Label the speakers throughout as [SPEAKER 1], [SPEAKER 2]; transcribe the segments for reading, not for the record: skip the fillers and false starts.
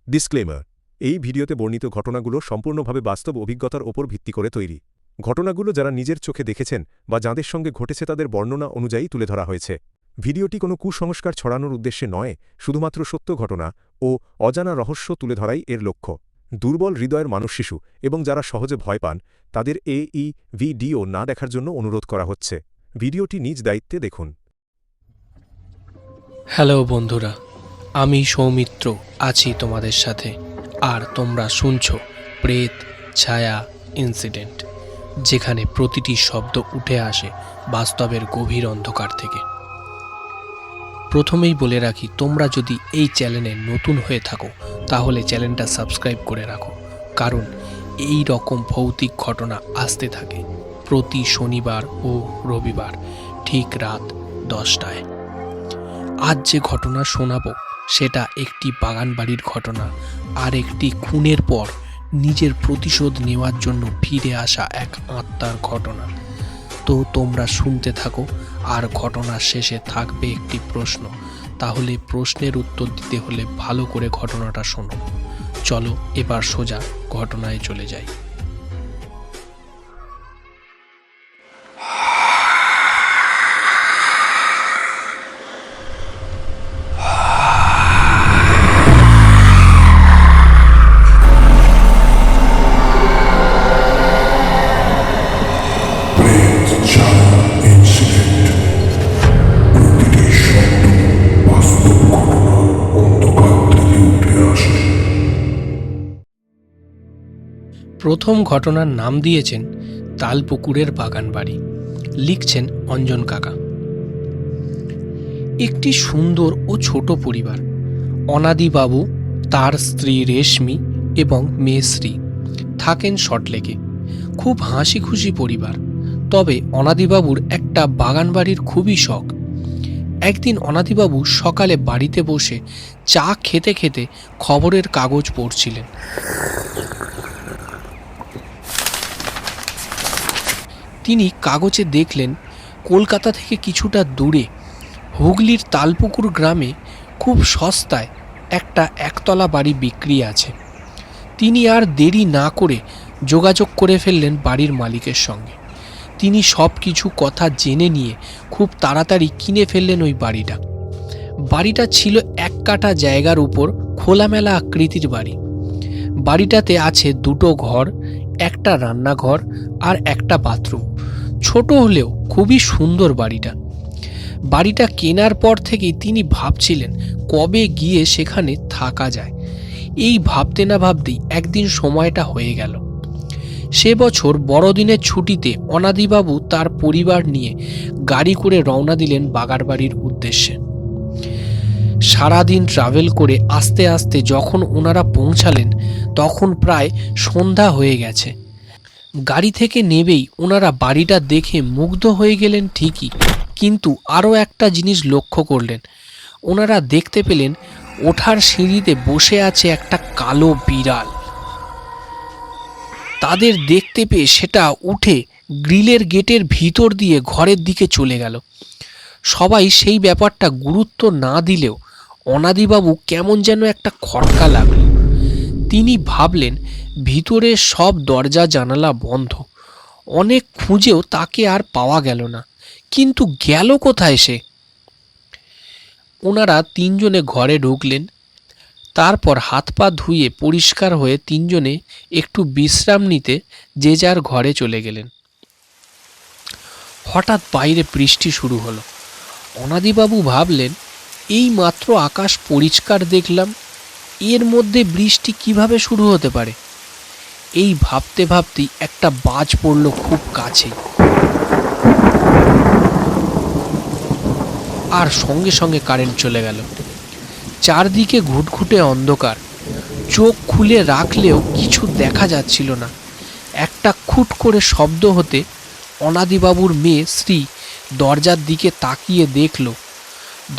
[SPEAKER 1] Disclaimer, এই ভিডিওতে বর্ণিত ঘটনাগুলো সম্পূর্ণভাবে বাস্তব অভিজ্ঞতার ওপর ভিত্তি করে তৈরি। ঘটনাগুলো যারা নিজের চোখে দেখেছেন বা যাঁদের সঙ্গে ঘটেছে তাদের বর্ণনা অনুযায়ী তুলে ধরা হয়েছে। ভিডিওটি কোনো কুসংস্কার ছড়ানোর উদ্দেশ্যে নয়, শুধুমাত্র সত্য ঘটনা ও অজানা রহস্য তুলে ধরাই এর লক্ষ্য। দুর্বল হৃদয়ের মানুষ শিশু এবং যারা সহজে ভয় পান তাদের এই ভিডিও না দেখার জন্য অনুরোধ করা হচ্ছে। ভিডিওটি নিজ দায়িত্বে দেখুন।
[SPEAKER 2] হ্যালো বন্ধুরা, আমি সৌমিত্র আছি তোমাদের সাথে, আর তোমরা শুনছো প্রেত ছায়া ইনসিডেন্ট, যেখানে প্রতিটি শব্দ উঠে আসে বাস্তবের গভীর অন্ধকার থেকে। প্রথমেই বলে রাখি, তোমরা যদি এই চ্যানেলে নতুন হয়ে থাকো তাহলে চ্যানেলটা সাবস্ক্রাইব করে রাখো, কারণ এই রকম ভৌতিক ঘটনা আসতে থাকে প্রতি শনিবার ও রবিবার ঠিক রাত 10টায়। আজ যে ঘটনা শোনাবো সেটা একটি বাগানবাড়ির ঘটনা, আর একটি খুনের পর নিজের প্রতিশোধ নেওয়ার জন্য ফিরে আসা এক আত্মার ঘটনা। তো তোমরা শুনতে থাকো, আর ঘটনার শেষে থাকবে একটি প্রশ্ন। তাহলে প্রশ্নের উত্তর দিতে হলে ভালো করে ঘটনাটা শোনো। চলো এবার সোজা ঘটনায় চলে যাই। প্রথম ঘটনার নাম দিয়েছেন তালপুকুরের বাগানবাড়ি। লিখছেন অঞ্জন কাকা। একটি সুন্দর ও ছোট পরিবার। অনাদিবাবু, তার স্ত্রী রেশমি এবং মেয়ে শ্রী থাকেন সল্টলেকে। খুব হাসি খুশি পরিবার। তবে অনাদিবাবুর একটা বাগানবাড়ির খুবই শখ। একদিন অনাদিবাবু সকালে বাড়িতে বসে চা খেতে খেতে খবরের কাগজ পড়ছিলেন। তিনি কাগজে দেখলেন কলকাতা থেকে কিছুটা দূরে হুগলির তালপুকুর গ্রামে খুব সস্তায় একটা একতলা বাড়ি বিক্রি আছে। তিনি আর দেরি না করে যোগাযোগ করে ফেললেন বাড়ির মালিকের সঙ্গে। তিনি সব কিছু কথা জেনে নিয়ে খুব তাড়াতাড়ি কিনে ফেললেন ওই বাড়িটা। বাড়িটা ছিল 1 কাঠা জায়গার উপর খোলামেলা আকৃতির বাড়ি। বাড়িটাতে আছে 2টো ঘর, একটা রান্নাঘর আর একটা বাথরুম। ছোট হলেও খুবই সুন্দর বাড়িটা। বাড়িটা কেনার পর থেকেই তিনি ভাবছিলেন কবে গিয়ে সেখানে থাকা যায়। এই ভাবতে না ভাবতেই একদিন সময়টা হয়ে গেল। সে বছর বড়দিনের ছুটিতে অনাদিবাবু তার পরিবার নিয়ে গাড়ি করে রওনা দিলেন বাগানবাড়ির উদ্দেশ্যে। সারাদিন ট্রাভেল করে আস্তে আস্তে যখন ওনারা পৌঁছালেন তখন প্রায় সন্ধ্যা হয়ে গেছে। গাড়ি থেকে নেবেই ওনারা বাড়িটা দেখে মুগ্ধ হয়ে গেলেন ঠিকই, কিন্তু আরও একটা জিনিস লক্ষ্য করলেন। ওনারা দেখতে পেলেন ওঠার সিঁড়িতে বসে আছে একটা কালো বিড়াল। তাদের দেখতে পেয়ে সেটা উঠে গ্রিলের গেটের ভিতর দিয়ে ঘরের দিকে চলে গেল। সবাই সেই ব্যাপারটা গুরুত্ব না দিলেও অনাদিবাবু কেমন যেন একটা খটকা লাগলো। তিনি ভাবলেন ভিতরে সব দরজা জানালা বন্ধ। অনেক খুঁজেও তাকে আর পাওয়া গেল না, কিন্তু গেল কোথায় সে? ওনারা 3 জনে ঘরে ঢুকলেন। তারপর হাত পা ধুয়ে পরিষ্কার হয়ে 3 জনে একটু বিশ্রাম নিতে যে যার ঘরে চলে গেলেন। হঠাৎ বাইরে বৃষ্টি শুরু হলো। অনাদিবাবু ভাবলেন এই মাত্র আকাশ পরিষ্কার দেখলাম, এর মধ্যে বৃষ্টি কিভাবে শুরু হতে পারে? এই ভাবতে ভাবতেই একটা বাজ পড়ল খুব কাছে, আর সঙ্গে সঙ্গে কারেন্ট চলে গেল। চারদিকে ঘুটঘুটে অন্ধকার। চোখ খুলে রাখলেও কিছু দেখা যাচ্ছিল না। একটা খুট করে শব্দ হতে অনাদিবাবুর মেয়ে শ্রী দরজার দিকে তাকিয়ে দেখল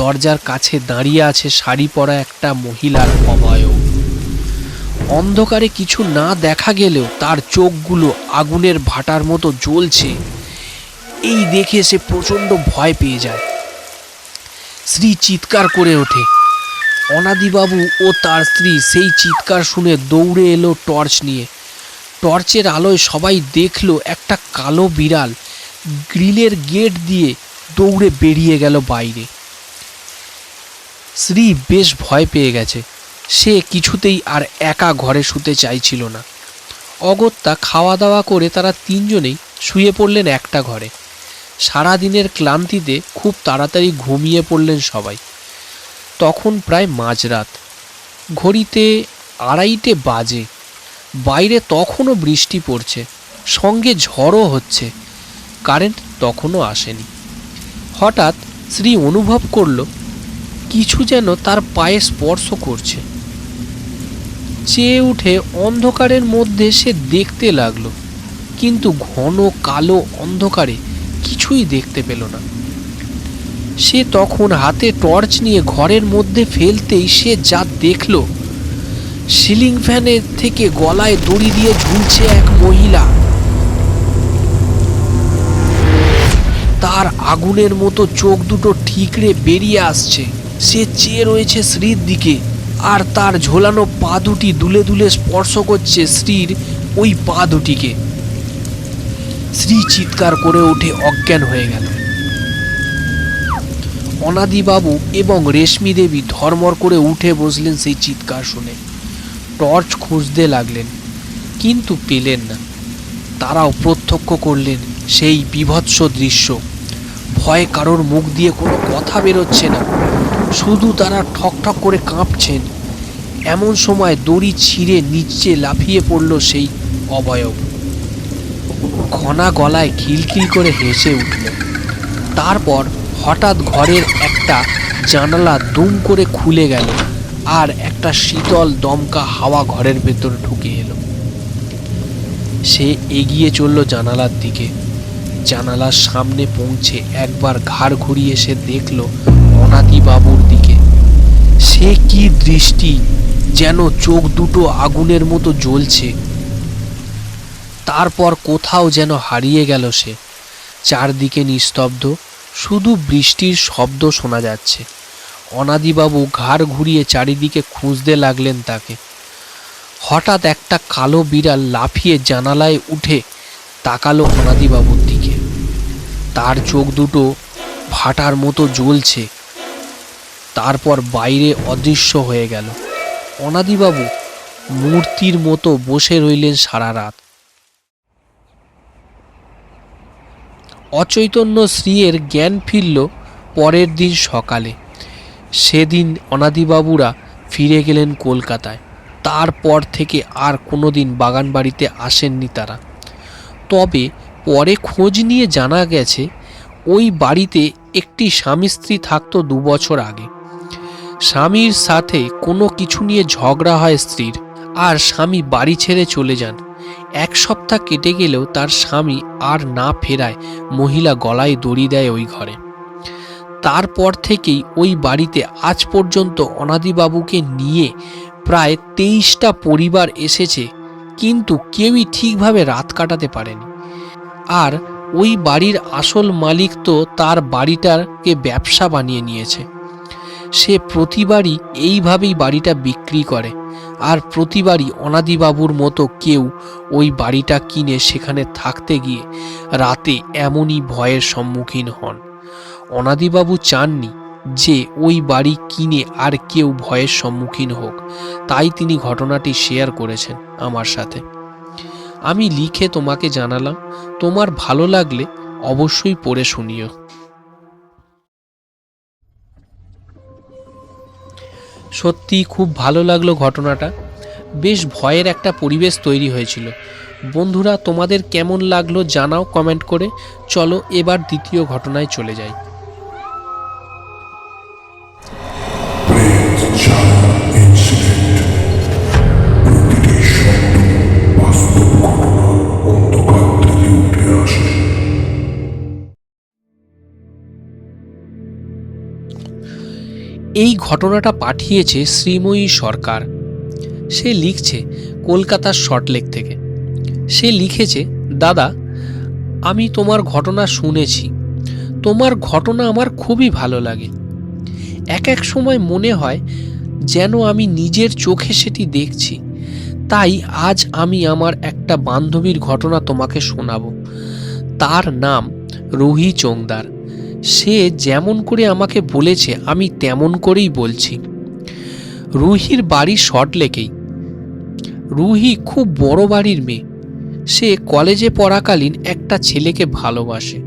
[SPEAKER 2] দরজার কাছে দাঁড়িয়ে আছে শাড়ি পরা একটা মহিলার অবয়ব। অন্ধকারে কিছু না দেখা গেলেও তার চোখগুলো আগুনের ভাটার মতো জ্বলছে। এই দেখে সে প্রচণ্ড ভয় পেয়ে যায়। শ্রী চিৎকার করে ওঠে, অনাদিবাবু ও তার স্ত্রী সেই চিৎকার শুনে দৌড়ে এলো টর্চ নিয়ে। টর্চের আলোয় সবাই দেখল একটা কালো বিড়াল গ্রিলের গেট দিয়ে দৌড়ে বেরিয়ে গেল বাইরে। স্ত্রী বেশ ভয় পেয়ে গেছে। সে কিছুতেই আর একা ঘরে শুতে চাইছিল না। অগত্যা খাওয়া দাওয়া করে তারা তিনজনেই শুয়ে পড়লেন একটা ঘরে। সারাদিনের ক্লান্তিতে খুব তাড়াতাড়ি ঘুমিয়ে পড়লেন সবাই। তখন প্রায় মাঝরাত, ঘড়িতে 2:30 বাজে। বাইরে তখনও বৃষ্টি পড়ছে, সঙ্গে ঝড়ও হচ্ছে। কারেন্ট তখনও আসেনি। হঠাৎ শ্রী অনুভব করল কিছু যেন তার পায়ে স্পর্শ করছে। চেয়ে উঠে অন্ধকারের মধ্যে সে দেখতে লাগলো, কিন্তু ঘন কালো অন্ধকারে কিছুই দেখতে পেল না। সে তখন হাতে টর্চ নিয়ে ঘরের মধ্যে ফেলতেই সে যা দেখল, সিলিং ফ্যানের থেকে গলায় দড়ি দিয়ে ঝুলছে এক মহিলা। তার আগুনের মতো চোখ দুটো ঠিকরে বেরিয়ে আসছে। সে চেয়ে রয়েছে স্ত্রীর দিকে, আর তার ঝোলানো পা দুটি দুলে দুলে স্পর্শ করছে স্ত্রীর ওই পা দুটিকে। স্ত্রী চিৎকার করে উঠে অজ্ঞান হয়ে গেল। অনাদিবাবু এবং রেশমি দেবী ধর্মর করে উঠে বসলেন সেই চিৎকার শুনে। টর্চ খুঁজতে লাগলেন, কিন্তু পেলেন না। তারাও প্রত্যক্ষ করলেন সেই বীভৎস দৃশ্য। ভয়ে কারোর মুখ দিয়ে কোনো কথা বেরোচ্ছে না, শুধু তারা ঠকঠক করে কাঁপছেন। এমন সময় দড়ি ছিঁড়ে নিচে লাফিয়ে পড়ল সেই অবয়ব। ঘনা গলায় খিলখিল করে হেসে উঠল। তারপর হঠাৎ ঘরের একটা জানালা দুম করে খুলে গেল, আর একটা শীতল দমকা হাওয়া ঘরের ভেতরে ঢুকে এলো। সে এগিয়ে চলল জানালার দিকে। জানালার সামনে পৌঁছে একবার ঘাড় ঘুরিয়ে সে দেখল অনাদিবাবুর দিকে। সে কি দৃষ্টি! যেন চোখ দুটো আগুনের মতো জ্বলছে। তারপর কোথাও যেন হারিয়ে গেল সে। চারদিকে নিস্তব্ধ, শুধু বৃষ্টির শব্দ শোনা যাচ্ছে। অনাদিবাবু ঘাড় ঘুরিয়ে চারিদিকে খুঁজতে লাগলেন তাকে। হঠাৎ একটা কালো বিড়াল লাফিয়ে জানালায় উঠে তাকালো অনাদিবাবুর দিকে। তার চোখ দুটো ফাটার মতো জ্বলছে। তারপর বাইরে অদৃশ্য হয়ে গেল। অনাদিবাবু মূর্তির মতো বসে রইলেন সারা রাত। অচৈতন্য স্ত্রীর জ্ঞান ফিরল পরের দিন সকালে। সেদিন অনাদিবাবুরা ফিরে গেলেন কলকাতায়। তারপর থেকে আর কোনো দিন বাগান বাড়িতে আসেননি তারা। তবে পরে খোঁজ নিয়ে জানা গেছে ওই বাড়িতে একটি স্বামী স্ত্রী থাকতো 2 বছর আগে। স্বামীর সাথে কোনো কিছু নিয়ে ঝগড়া হয় স্ত্রীর, আর স্বামী বাড়ি ছেড়ে চলে যান। 1 সপ্তাহ কেটে গেলেও তার স্বামী আর না ফেরায় মহিলা গলায় দড়ি দেয় ওই ঘরে। তারপর থেকেই ওই বাড়িতে আজ পর্যন্ত অনাদিবাবুকে নিয়ে প্রায় 23টা পরিবার এসেছে, কিন্তু কেউই ঠিকভাবে রাত কাটাতে পারেনি। আর ওই বাড়ির আসল মালিক তো তার বাড়িটাকে ব্যবসা বানিয়ে নিয়েছে। সে প্রতিবারই এইভাবেই বাড়িটা বিক্রি করে, আর প্রতিবারই অনাদিবাবুর মতো কেউ ওই বাড়িটা কিনে সেখানে থাকতে গিয়ে রাতে এমনই ভয়ের সম্মুখীন হন। অনাদিবাবু চাননি যে ওই বাড়ি কিনে আর কেউ ভয়ের সম্মুখীন হোক, তাই তিনি ঘটনাটি শেয়ার করেছেন আমার সাথে। আমি লিখে তোমাকে জানালাম। তোমার ভালো লাগলে অবশ্যই পড়ে শুনিও। সত্যি খুব ভালো লাগলো ঘটনাটা। বেশ ভয়ের একটা পরিবেশ তৈরি হয়েছিল। বন্ধুরা, তোমাদের কেমন লাগলো জানাও কমেন্ট করে। চলো এবার দ্বিতীয় ঘটনায় চলে যাই। এই ঘটনাটা পাঠিয়েছে শ্রীময়ী সরকার। সে লিখছে কলকাতার সল্টলেক থেকে। সে লিখেছে, দাদা, আমি তোমার ঘটনা শুনেছি। তোমার ঘটনা আমার খুবই ভালো লাগে। এক এক সময় মনে হয় যেন আমি নিজের চোখে সেটি দেখছি। তাই আজ আমি আমার একটা বান্ধবীর ঘটনা তোমাকে শোনাবো। তার নাম রুহি চোংদার। সে যেমন করে আমাকে বলেছে আমি তেমন করেই বলছি। রুহির বাড়ি সল্টলেকেই। রুহি খুব বড় বাড়ির মেয়ে। সে কলেজে পড়াকালীন একটা ছেলেকে ভালোবাসে।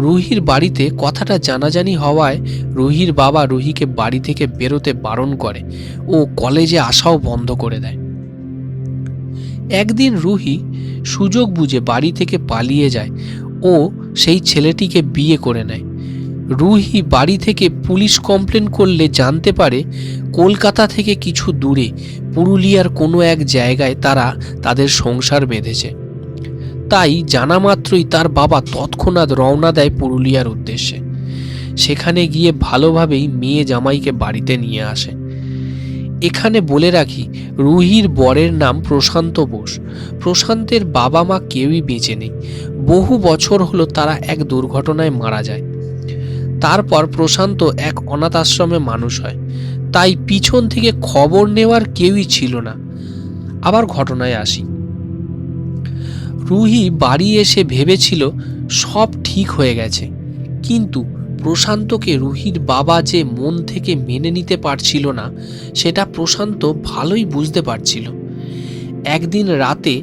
[SPEAKER 2] রুহির বাড়িতে কথাটা জানাজানি হওয়ায় রুহির বাবা রুহিকে বাড়ি থেকে বেরোতে বারণ করে ও কলেজে আসাও বন্ধ করে দেয়। একদিন রুহি সুযোগ বুঝে বাড়ি থেকে পালিয়ে যায় ও সেই ছেলেটিকে বিয়ে করে নেয়। রুহি বাড়ি থেকে পুলিশ কমপ্লেন করলে জানতে পারে কলকাতা থেকে কিছু দূরে পুরুলিয়ার কোনো এক জায়গায় তারা তাদের সংসার বেঁধেছে। তাই জানা মাত্রই তার বাবা তৎক্ষণাৎ রওনা দেয় পুরুলিয়ার উদ্দেশ্যে। সেখানে গিয়ে ভালোভাবেই মেয়ে জামাইকে বাড়িতে নিয়ে আসে। এখানে বলে রাখি, রুহির বরের নাম প্রশান্ত বোস। প্রশান্তের বাবা মা কেউই বেঁচে নেই। বহু বছর হলো তারা এক দুর্ঘটনায় মারা যায়। তারপর প্রশান্ত এক অনাথ আশ্রমে মানুষ হয়। তাই পিছন থেকে খবর নেওয়ার কেউই ছিল না। আবার ঘটনায় আসি। রুহি বাড়ি এসে ভেবেছিল সব ঠিক হয়ে গেছে, কিন্তু প্রশান্তকে রুহির বাবা যে মন থেকে মেনে নিতে পারছিল না সেটা প্রশান্ত ভালোই বুঝতে পারছিল। একদিন রাতে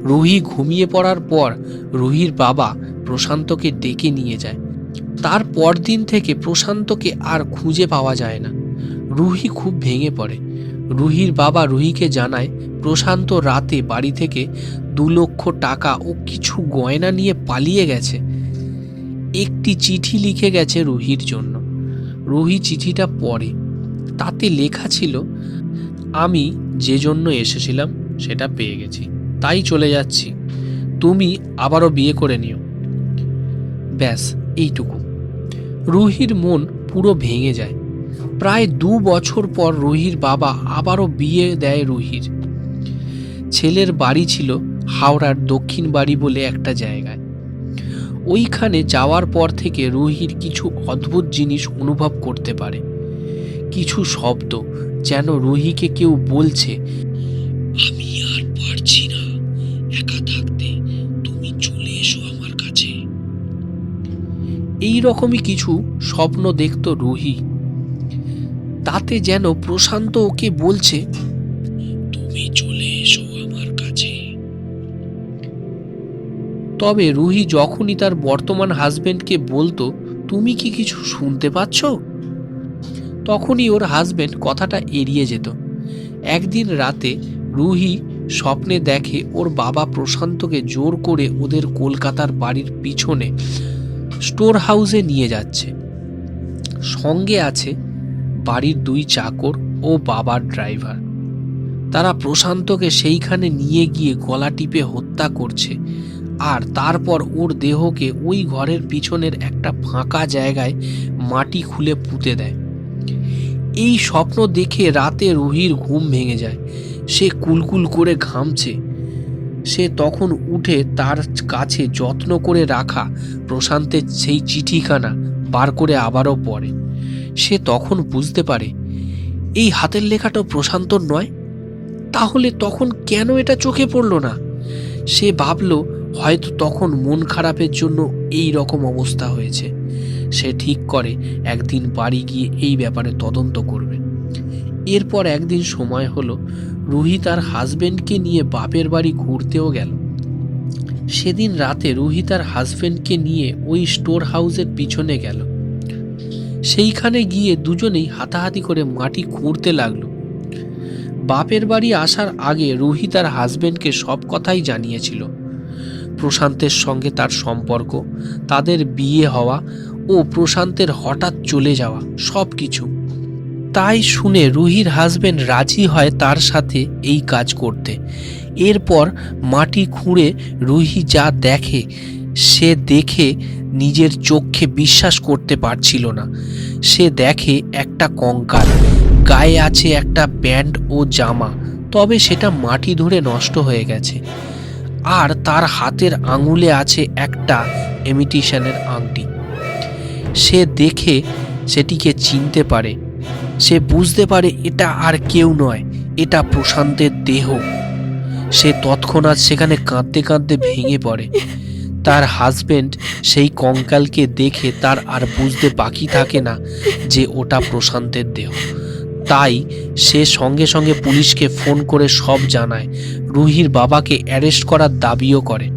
[SPEAKER 2] রুহি ঘুমিয়ে পড়ার পর রুহির বাবা প্রশান্তকে ডেকে নিয়ে যায়। তার পরদিন থেকে প্রশান্তকে আর খুঁজে পাওয়া যায় না। রুহি খুব ভেঙে পড়ে। রুহির বাবা রুহিকে জানায় প্রশান্ত রাতে বাড়ি থেকে 2 লক্ষ টাকা ও কিছু গয়না নিয়ে পালিয়ে গেছে। একটি চিঠি লিখে গেছে রুহির জন্য। রুহি চিঠিটা পড়ে। তাতে লেখা ছিল, আমি যে জন্য এসেছিলাম সেটা পেয়ে গেছি, তাই চলে যাচ্ছি। তুমি আবারও বিয়ে করে নিও। ব্যাস এইটুকু। রুহির মন পুরো ভেঙে যায়। প্রায় 2 বছর পর রুহির বাবা আবারও বিয়ে দেয় রুহির। ছেলের বাড়ি ছিল হাওড়ার দক্ষিণ বাড়ি বলে একটা জায়গায়। ওইখানে যাওয়ার পর থেকে রুহির কিছু অদ্ভুত জিনিস অনুভব করতে পারে। কিছু শব্দ, যেন রুহিকে কেউ বলছে, আমি আর পারছি না একা থাকতে, তুমি চলে এসো আমার কাছে। এই রকমই কিছু স্বপ্ন দেখত রুহি। তাতে যেন প্রশান্ত ওকে বলছে, তুমি চলে এসো আমার কাছে। তবে রুহি যখনই তার বর্তমান হাজবেন্ডকে বলতো, তুমি কি কিছু শুনতে পাচ্ছ, তখনই ওর হাজবেন্ড কথাটা এড়িয়ে যেত। একদিন রাতে রুহি স্বপ্নে দেখে ওর বাবা প্রশান্তকে জোর করে ওদের কলকাতার বাড়ির পিছনে স্টোর হাউসে নিয়ে যাচ্ছে। সঙ্গে আছে বাড়ির 2 চাকর ও বাবার ড্রাইভার। তারা প্রশান্তকে সেইখানে নিয়ে গিয়ে গলা টিপে হত্যা করছে, আর তারপর ওর দেহকে ওই ঘরের পিছনের একটা ফাঁকা জায়গায় মাটি খুলে পুঁতে দেয়। এই স্বপ্ন দেখে রাতে রুহির ঘুম ভেঙে যায়। সে কুলকুল করে ঘামছে। সে তখন উঠে তার কাছে যত্ন করে রাখা প্রশান্তের সেই চিঠিখানা বার করে আবারও পড়ে। সে তখন বুঝতে পারে এই হাতের লেখাটা প্রশান্তর নয়। তাহলে তখন কেন এটা চোখে পড়ল না? সে ভাবল হয়তো তখন মন খারাপের জন্য এই রকম অবস্থা হয়েছে। সে ঠিক করে একদিন বাড়ি গিয়ে এই ব্যাপারে তদন্ত করবে। এরপর একদিন সময় হলো, রুহি তার হাজবেন্ডকে নিয়ে বাপের বাড়ি ঘুরতেও গেল। সেদিন রাতে রুহি তার হাজবেন্ডকে নিয়ে ওই স্টোর হাউসের পিছনে গেল। সেইখানে গিয়ে দুজনেই হাতাহাতি করে মাটি খুঁড়তে লাগলো। বাপের বাড়ি আসার আগে রুহি তার হাজবেন্ডকে সব কথাই জানিয়েছিল। প্রশান্তের সঙ্গে তার সম্পর্ক, তাদের বিয়ে হওয়া ও প্রশান্তের হঠাৎ চলে যাওয়া, সব কিছু। তাই শুনে রুহির হাজবেন্ড রাজি হয় তার সাথে এই কাজ করতে। এরপর মাটি খুঁড়ে রুহি যা দেখে, সে দেখে নিজের চোখে বিশ্বাস করতে পারছিল না। সে দেখে একটা কঙ্কাল, গায়ে আছে একটা প্যান্ট ও জামা, তবে সেটা মাটি ধরে নষ্ট হয়ে গেছে। আর তার হাতের আঙুলে আছে একটা ইমিটেশনের আংটি। সে দেখে সেটিকে চিনতে পারে সে বুঝতে পারে এটা আর কেউ নয়, এটা প্রশান্তের দেহ। সে তৎক্ষণাৎ সেখানে কাঁদতে কাঁদতে ভেঙে পড়ে। তার হাজবেন্ড সেই কঙ্কালকে দেখে তার আর বুঝতে বাকি থাকে না যে ওটা প্রশান্তের দেহ। তাই সে সঙ্গে সঙ্গে পুলিশকে ফোন করে সব জানায়, রুহির বাবাকে অ্যারেস্ট করার দাবিও করে।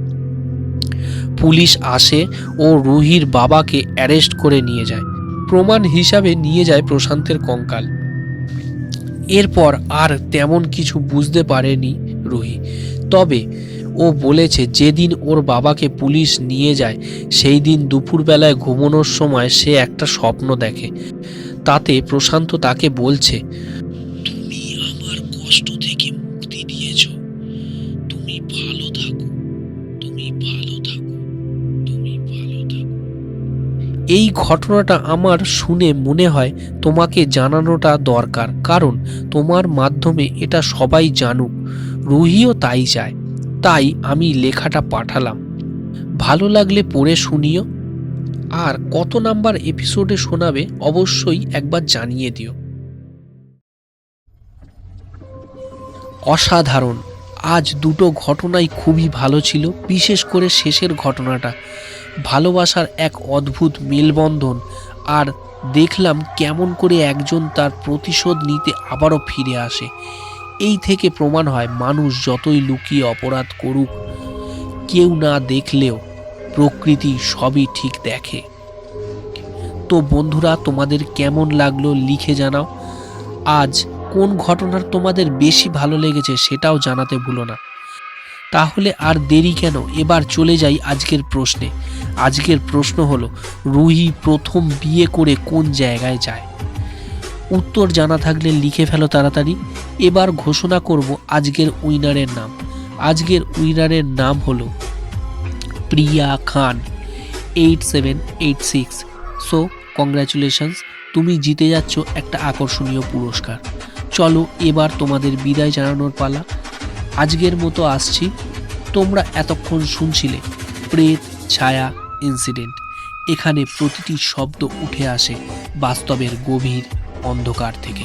[SPEAKER 2] পুলিশ আসে ও রুহির বাবাকে অ্যারেস্ট করে নিয়ে যায়। প্রমাণ হিসাবে নিয়ে যায় প্রশান্তের কঙ্কাল। এরপর আর তেমন কিছু বুঝতে পারেনি রুহি। তবে ও বলেছে যেদিন ওর বাবাকে পুলিশ নিয়ে যায় সেই দিন দুপুরবেলায় ঘুমানোর সময় সে একটা স্বপ্ন দেখে। তাতে প্রশান্ত তাকে বলছে, তুমি আমার কষ্ট থেকে মুক্তি দিয়েছো, তুমি ভালো থাকো, তুমি ভালো থাকো, তুমি ভালো থাকো। এই ঘটনাটা আমার শুনে মনে হয় তোমাকে জানানোটা দরকার, কারণ তোমার মাধ্যমে এটা সবাই জানুক। রুহিও তাই চায়, তাই আমি লেখাটা পাঠালাম। ভালো লাগলে পড়ে শুনিও। আর কত নাম্বার এপিসোডে শোনাবে অবশ্যই একবার জানিয়ে দিও। অসাধারণ। আজ দুটো ঘটনাই খুবই ভালো ছিল, বিশেষ করে শেষের ঘটনাটা। ভালোবাসার এক অদ্ভুত মেলবন্ধন, আর দেখলাম কেমন করে একজন তার প্রতিশোধ নিতে আবারও ফিরে আসে। এই থেকে প্রমাণ হয় মানুষ যতই লুকিয়ে অপরাধ করুক, কেউ না দেখলেও প্রকৃতি সবই ঠিক দেখে। তো বন্ধুরা, তোমাদের কেমন লাগলো লিখে জানাও। আজ কোন ঘটনার তোমাদের বেশি ভালো লেগেছে সেটাও জানাতে ভুলো না। তাহলে আর দেরি কেন, এবার চলে যাই আজকের প্রশ্নে। আজকের প্রশ্ন হলো, রুহি প্রথম বিয়ে করে কোন জায়গায় যায়? উত্তর জানা থাকলে লিখে ফেলো তাড়াতাড়ি। এবার ঘোষণা করব আজকের উইনারের নাম। আজকের উইনারের নাম হলো প্রিয়া খান 8786। সো কংগ্রাচুলেশনস, তুমি জিতে যাচ্ছ একটা আকর্ষণীয় পুরস্কার। চলো এবার তোমাদের বিদায় জানানোর পালা। আজকের মতো আসছি। তোমরা এতক্ষণ শুনছিলে প্রেত ছায়া ইনসিডেন্ট। এখানে প্রতিটি শব্দ উঠে আসে বাস্তবের গভীর অন্ধকার থেকে।